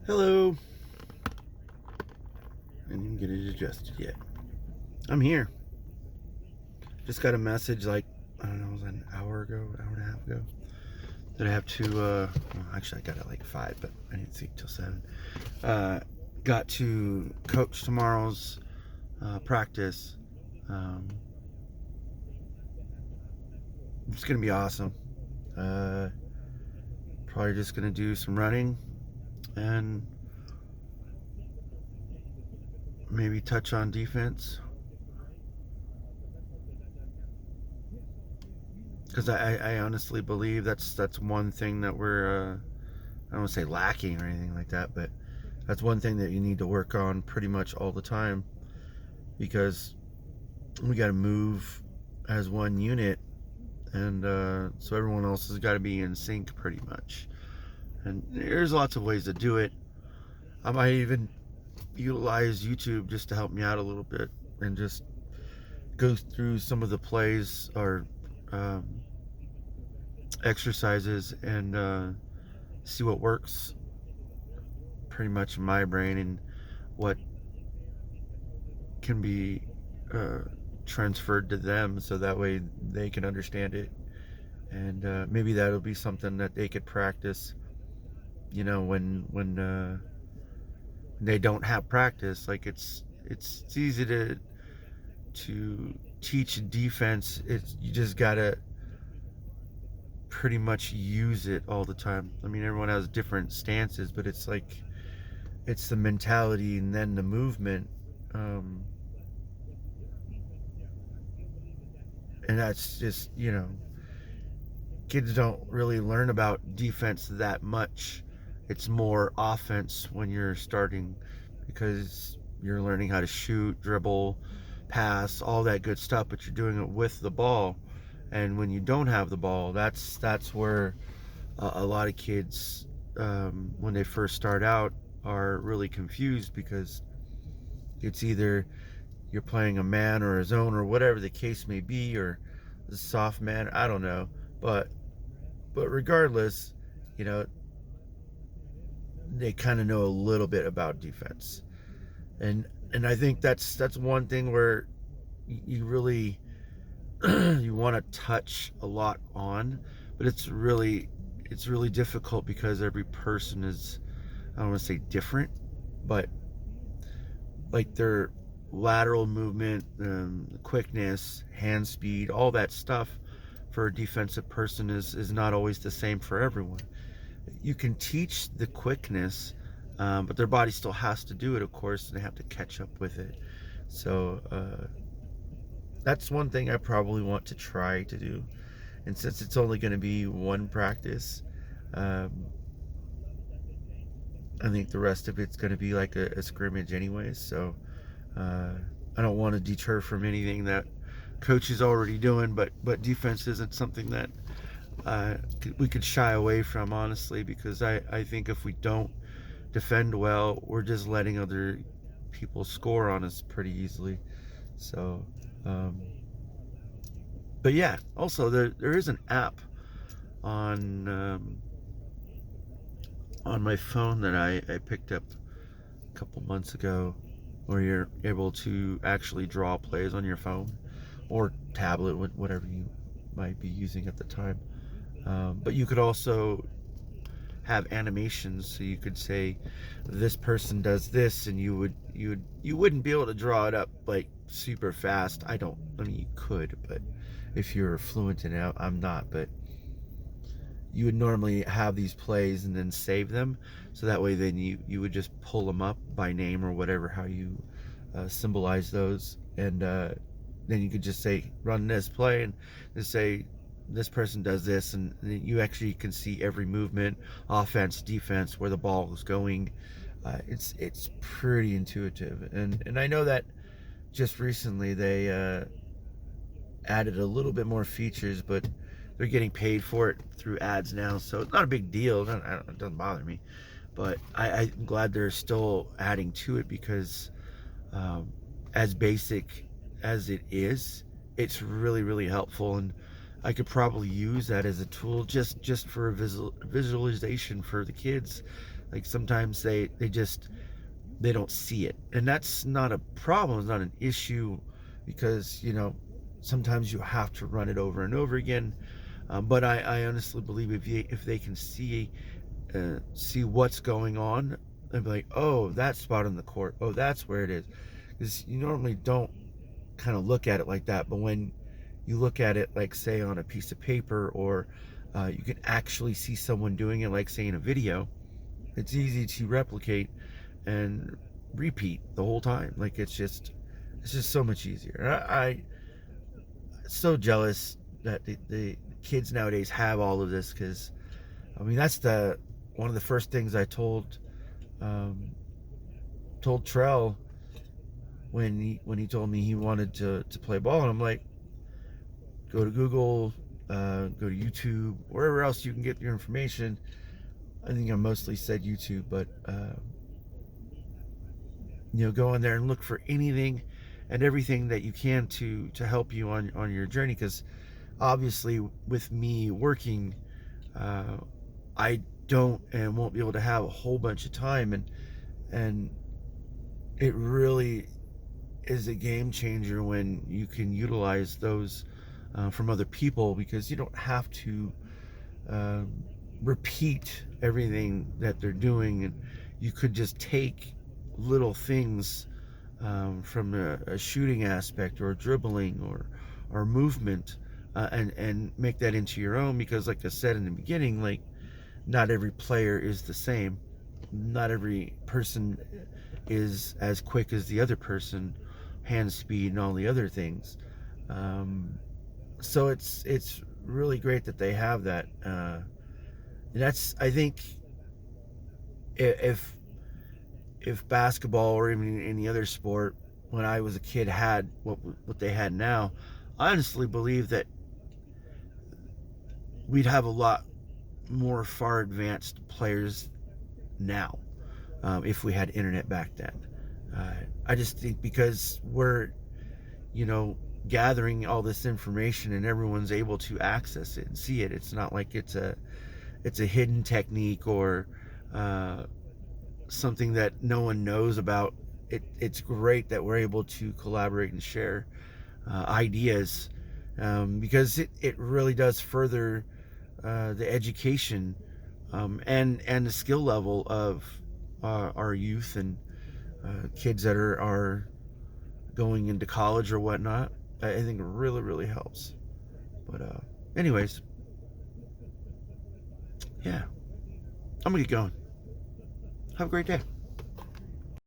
Hello. I didn't get it adjusted yet. I'm here. Just got a message like, I don't know, it was an hour ago, hour and a half ago, that I have to, well, actually I got it like 5, but I didn't see it till 7. Uh, got to coach tomorrow's practice. Um, it's going to be awesome. Uh, Probably just going to do some running and maybe touch on defense. Because I honestly believe that's one thing that we're I don't want to say lacking or anything like that, but that's one thing that you need to work on pretty much all the time, because we got to move as one unit, and so everyone else has got to be in sync pretty much. And there's lots of ways to do it. I might even utilize YouTube just to help me out a little bit and just go through some of the plays or um, exercises and see what works pretty much in my brain and what can be uh, transferred to them, so that way they can understand it, and maybe that'll be something that they could practice. When they don't have practice, like it's easy to teach defense. It's you just gotta pretty much use it all the time. I mean, everyone has different stances, but it's like it's the mentality and then the movement. Um, and that's just, kids don't really learn about defense that much. It's more offense when you're starting, because you're learning how to shoot, dribble, pass, all that good stuff, but you're doing it with the ball. And when you don't have the ball, that's where a lot of kids, when they first start out, are really confused, because it's either you're playing a man or a zone or whatever the case may be, or the soft man. I don't know, but regardless, you know, they kind of know a little bit about defense, and I think that's one thing where you really you want to touch a lot on, but it's really difficult because every person is, I don't want to say different, but like their lateral movement, quickness, hand speed, all that stuff for a defensive person is not always the same for everyone. You can teach the quickness, but their body still has to do it, of course, and they have to catch up with it. So that's one thing I probably want to try to do. And since it's only going to be one practice, um, I think the rest of it's going to be like a scrimmage, anyways. So uh, I don't want to deter from anything that coach is already doing, but defense isn't something that we could shy away from, honestly, because I think if we don't defend well, we're just letting other people score on us pretty easily. So, but yeah, also there is an app on on my phone that I picked up a couple months ago, where you're able to actually draw plays on your phone or tablet, whatever you might be using at the time. But you could also have animations, so you could say this person does this, and you wouldn't be able to draw it up like super fast. I mean, you could, but if you're fluent in it, I'm not, but you would normally have these plays and then save them, so that way then you would just pull them up by name or whatever, how you symbolize those, and then you could just say run this play and just say this person does this, and you actually can see every movement, offense, defense, where the ball is going. It's pretty intuitive, and I know that just recently they added a little bit more features, but they're getting paid for it through ads now, so it's not a big deal. It doesn't bother me, but I'm glad they're still adding to it, because as basic as it is, it's really, really helpful. And I could probably use that as a tool just for a visualization for the kids. Like sometimes they don't see it, and that's not a problem. It's not an issue because sometimes you have to run it over and over again. But I honestly believe if they can see what's going on, and be like, oh, that spot on the court, oh, that's where it is, because you normally don't kind of look at it like that. But when you look at it, like say on a piece of paper, or you can actually see someone doing it, like say in a video, it's easy to replicate and repeat the whole time. Like it's just so much easier. I so jealous that the kids nowadays have all of this, because I mean that's the one of the first things I told Trell when he told me he wanted to play ball, and I'm like, go to Google, go to YouTube, wherever else you can get your information. I think I mostly said YouTube, but go in there and look for anything and everything that you can to help you on your journey. Because obviously, with me working, I don't and won't be able to have a whole bunch of time, and it really is a game changer when you can utilize those from other people, because you don't have to repeat everything that they're doing, and you could just take little things from a shooting aspect, or dribbling, or movement, and make that into your own. Because like I said in the beginning, like not every player is the same, not every person is as quick as the other person, hand speed and all the other things. So it's really great that they have that. That's, I think, if basketball or even any other sport when I was a kid had what they had now, I honestly believe that we'd have a lot more far advanced players now, if we had internet back then. I just think because we're gathering all this information and everyone's able to access it and see it. It's not like it's a hidden technique, or something that no one knows about. It's great that we're able to collaborate and share ideas, because it really does further the education, and the skill level of our youth, and kids that are going into college or whatnot. I think it really, really helps. But anyways, yeah, I'm gonna get going. Have a great day.